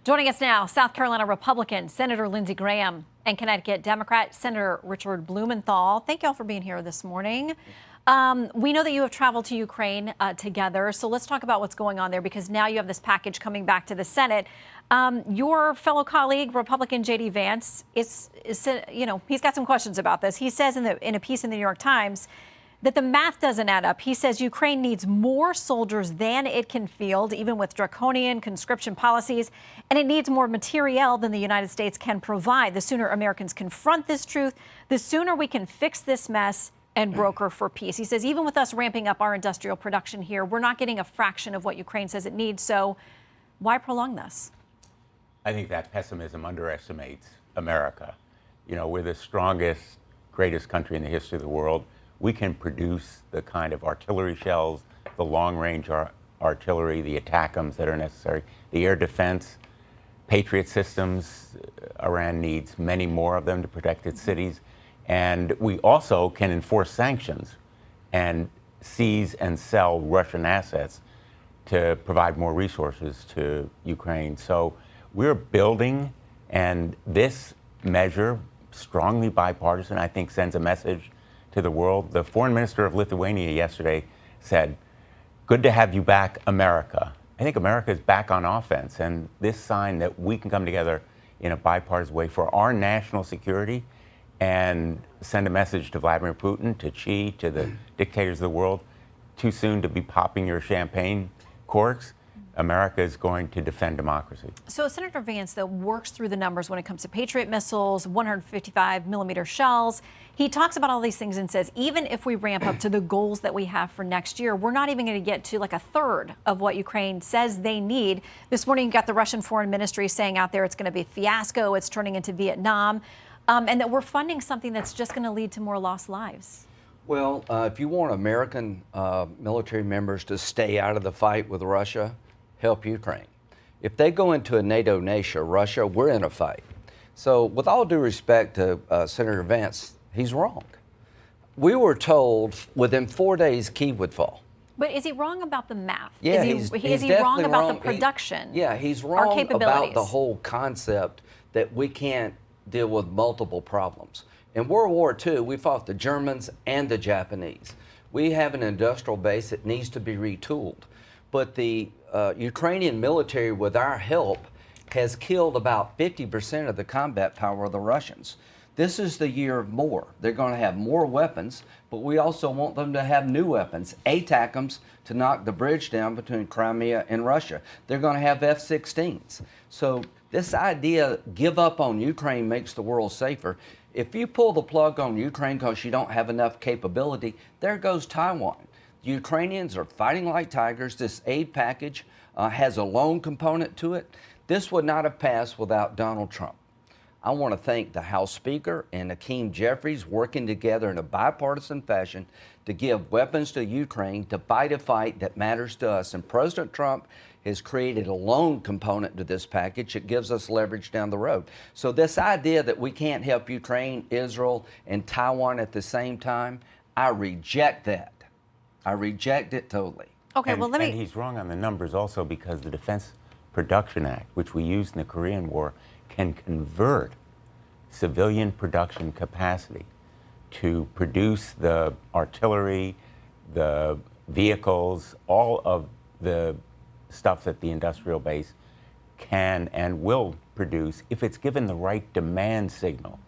Joining us now, South Carolina Republican Senator Lindsey Graham and Connecticut Democrat Senator Richard Blumenthal. Thank you all for being here this morning. We know that you have traveled to Ukraine together, so let's talk about what's going on there, because now you have this package coming back to the Senate. Your fellow colleague, Republican JD Vance, he's got some questions about this. He says in a piece in the New York Times that the math doesn't add up. He says Ukraine needs more soldiers than it can field, even with draconian conscription policies, and it needs more materiel than the United States can provide. The sooner Americans confront this truth, the sooner we can fix this mess and broker for peace. He says even with us ramping up our industrial production here, we're not getting a fraction of what Ukraine says it needs. So why prolong this? I think that pessimism underestimates America. You know, we're the strongest, greatest country in the history of the world. We can produce the kind of artillery shells, the long-range artillery, the ATACMs that are necessary, the air defense, Patriot systems. Iran needs many more of them to protect its cities. And we also can enforce sanctions and seize and sell Russian assets to provide more resources to Ukraine. So we're building, and this measure, strongly bipartisan, I think sends a message to the world. The foreign minister of Lithuania yesterday said, "Good to have you back, America." I think America is back on offense, and this sign that we can come together in a bipartisan way for our national security and send a message to Vladimir Putin, to Xi, to the dictators of the world. Too soon to be popping your champagne corks. America is going to defend democracy. So Senator Vance, though, works through the numbers when it comes to Patriot missiles, 155 millimeter shells. He talks about all these things and says, even if we ramp up to the goals that we have for next year, we're not even going to get to like a third of what Ukraine says they need. This morning, you got the Russian Foreign Ministry saying out there it's going to be a fiasco, it's turning into Vietnam, and that we're funding something that's just going to lead to more lost lives. Well, if you want American military members to stay out of the fight with Russia, help Ukraine. If they go into a NATO nation, Russia, we're in a fight. So with all due respect to Senator Vance, he's wrong. We were told within 4 days Kyiv would fall. But is he wrong about the math? Yeah, is he wrong about the production? He's wrong about the whole concept that we can't deal with multiple problems. In World War II, we fought the Germans and the Japanese. We have an industrial base that needs to be retooled. But the Ukrainian military, with our help, has killed about 50% of the combat power of the Russians. This is the year of more. They're going to have more weapons, but we also want them to have new weapons, ATACMs to knock the bridge down between Crimea and Russia. They're going to have F-16s. So this idea, give up on Ukraine makes the world safer. If you pull the plug on Ukraine because you don't have enough capability, there goes Taiwan. The Ukrainians are fighting like tigers. This aid package has a loan component to it. This would not have passed without Donald Trump. I want to thank the House Speaker and Hakeem Jeffries working together in a bipartisan fashion to give weapons to Ukraine to fight a fight that matters to us. And President Trump has created a loan component to this package that gives us leverage down the road. So this idea that we can't help Ukraine, Israel, and Taiwan at the same time, I reject that. I reject it totally. Okay, and he's wrong on the numbers also, because the Defense Production Act, which we used in the Korean War, can convert civilian production capacity to produce the artillery, the vehicles, all of the stuff that the industrial base can and will produce if it's given the right demand signal.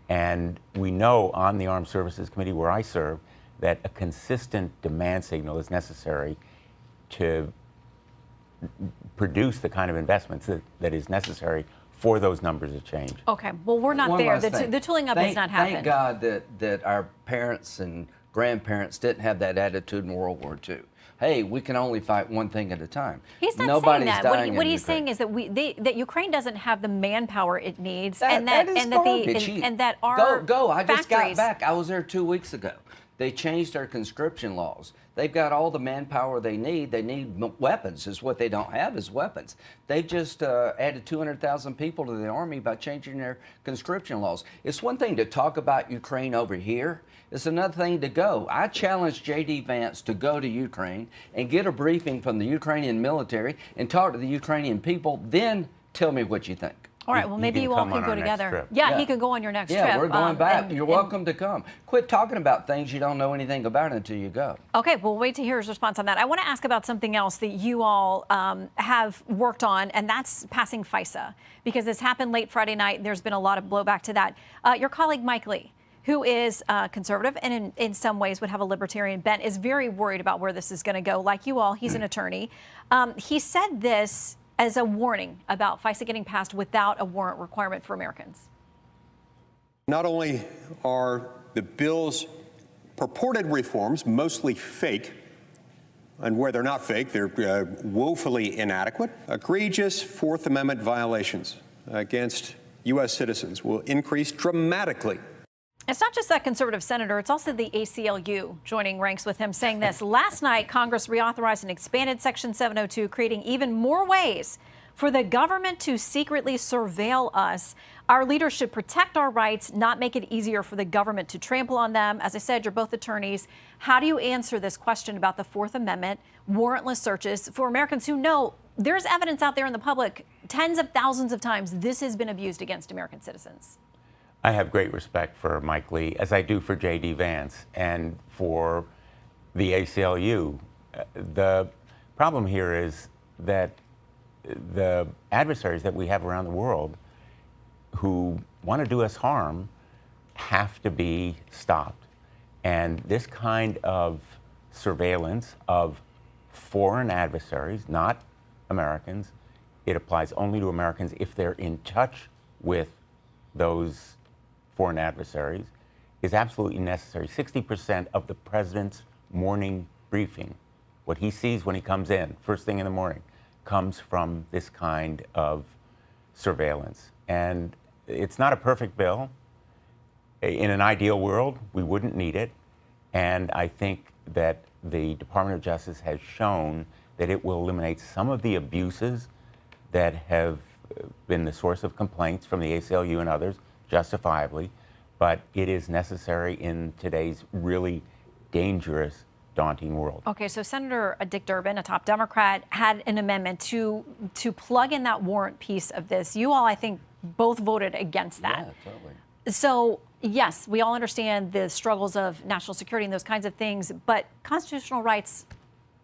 And we know on the Armed Services Committee, where I serve, that a consistent demand signal is necessary to produce the kind of investments that is necessary for those numbers to change. Okay, well, we're not there. The tooling up has not happened. Thank God that our parents and grandparents didn't have that attitude in World War II. Hey, we can only fight one thing at a time. He's not saying that. What he's saying is that that Ukraine doesn't have the manpower it needs, and that our go. I just got factories... back. I was there 2 weeks ago. They changed their conscription laws. They've got all the manpower they need. They need weapons. Is what they don't have is weapons. They've just added 200,000 people to the Army by changing their conscription laws. It's one thing to talk about Ukraine over here. It's another thing to go. I challenge JD Vance to go to Ukraine and get a briefing from the Ukrainian military and talk to the Ukrainian people, then Tell me what you think. All right, well, maybe you all can go together. Yeah, he could go on your next trip. Yeah, we're going back. You're welcome to come. Quit talking about things you don't know anything about until you go. Okay, we'll wait to hear his response on that. I want to ask about something else that you all have worked on, and that's passing FISA, because this happened late Friday night. There's been a lot of blowback to that. Your colleague, Mike Lee, who is conservative and in some ways would have a libertarian bent, is very worried about where this is going to go. Like you all, he's an attorney. He said this as a warning about FISA getting passed without a warrant requirement for Americans. Not only are the bill's purported reforms mostly fake, and where they're not fake, they're woefully inadequate, egregious Fourth Amendment violations against U.S. citizens will increase dramatically. It's not just that conservative senator, it's also the ACLU joining ranks with him, saying this. Last night, Congress reauthorized and expanded Section 702, creating even more ways for the government to secretly surveil us. Our leaders should protect our rights, not make it easier for the government to trample on them. As I said, you're both attorneys. How do you answer this question about the Fourth Amendment, warrantless searches for Americans who know there's evidence out there in the public tens of thousands of times this has been abused against American citizens? I have great respect for Mike Lee, as I do for JD Vance and for the ACLU. The problem here is that the adversaries that we have around the world who want to do us harm have to be stopped. And this kind of surveillance of foreign adversaries, not Americans, it applies only to Americans if they're in touch with those foreign adversaries, is absolutely necessary. 60% of the president's morning briefing, what he sees when he comes in, first thing in the morning, comes from this kind of surveillance. And it's not a perfect bill. In an ideal world, we wouldn't need it. And I think that the Department of Justice has shown that it will eliminate some of the abuses that have been the source of complaints from the ACLU and others, justifiably, but it is necessary in today's really dangerous, daunting world. Okay, so Senator Dick Durbin, a top Democrat, had an amendment to plug in that warrant piece of this. You all, I think, both voted against that. Yeah, totally. So, yes, we all understand the struggles of national security and those kinds of things, but constitutional rights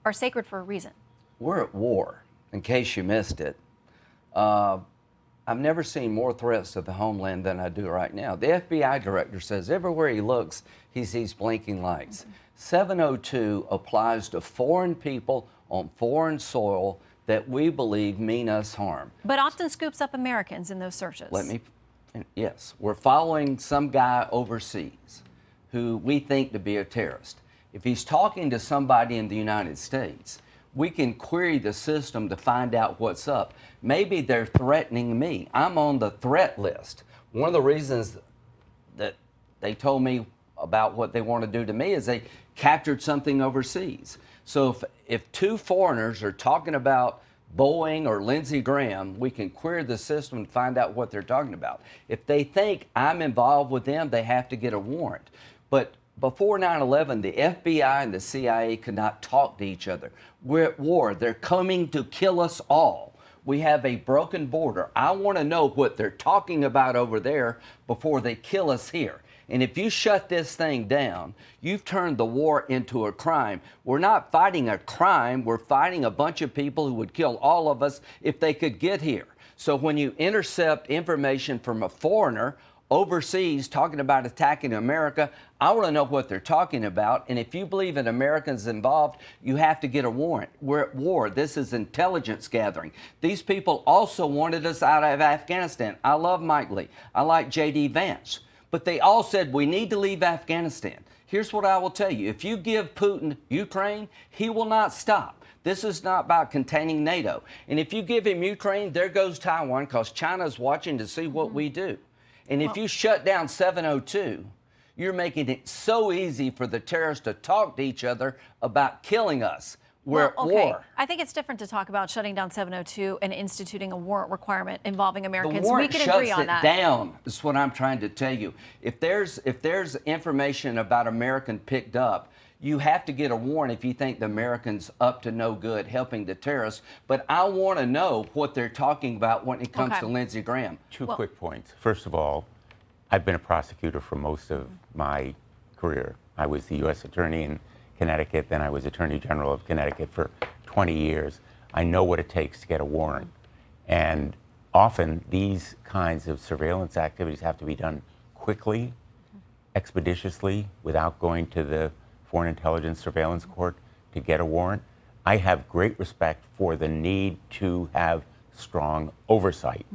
are sacred for a reason. We're at war, in case you missed it. I've never seen more threats to the homeland than I do right now. The FBI director says everywhere he looks, he sees blinking lights. 702 applies to foreign people on foreign soil that we believe mean us harm. But often scoops up Americans in those searches. Yes, we're following some guy overseas who we think to be a terrorist. If he's talking to somebody in the United States, we can query the system to find out what's up. Maybe they're threatening me. I'm on the threat list. One of the reasons that they told me about what they want to do to me is they captured something overseas. So if two foreigners are talking about Boeing or Lindsey Graham, we can query the system and find out what they're talking about. If they think I'm involved with them, they have to get a warrant. But before 9/11, the FBI and the CIA could not talk to each other. We're at war. They're coming to kill us all. We have a broken border. I want to know what they're talking about over there before they kill us here. And if you shut this thing down, you've turned the war into a crime. We're not fighting a crime. We're fighting a bunch of people who would kill all of us if they could get here. So when you intercept information from a foreigner overseas talking about attacking America, I want to know what they're talking about. And if you believe an American's involved, you have to get a warrant. We're at war. This is intelligence gathering. These people also wanted us out of Afghanistan. I love Mike Lee. I like JD Vance. But they all said we need to leave Afghanistan. Here's what I will tell you. If you give Putin Ukraine, he will not stop. This is not about containing NATO. And if you give him Ukraine, there goes Taiwan, because China's watching to see what we do. And if you shut down 702, you're making it so easy for the terrorists to talk to each other about killing us. We're at war. I think it's different to talk about shutting down 702 and instituting a warrant requirement involving Americans. The warrant we can agree on that. shuts it down, is what I'm trying to tell you. If there's information about American picked up, you have to get a warrant if you think the Americans up to no good helping the terrorists. But I want to know what they're talking about when it comes to Lindsey Graham. Two quick points. First of all, I've been a prosecutor for most of my career. I was the U.S. Attorney in Connecticut, then I was Attorney General of Connecticut for 20 years. I know what it takes to get a warrant. And often these kinds of surveillance activities have to be done quickly, expeditiously, without going to the Foreign Intelligence Surveillance Court to get a warrant. I have great respect for the need to have strong oversight.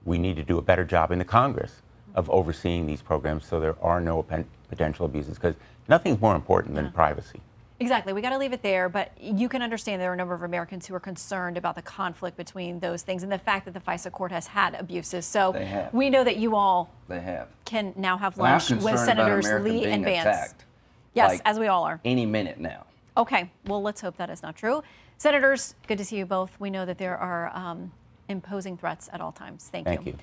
We need to do a better job in the Congress of overseeing these programs so there are no potential abuses, because nothing's more important than privacy. Exactly. We got to leave it there, but you can understand there are a number of Americans who are concerned about the conflict between those things and the fact that the FISA court has had abuses. So we know that you all can now have lunch with Senators Lee and Vance. Attacked, yes, like, as we all are. Any minute now. Okay. Well, let's hope that is not true. Senators, good to see you both. We know that there are imposing threats at all times. Thank you.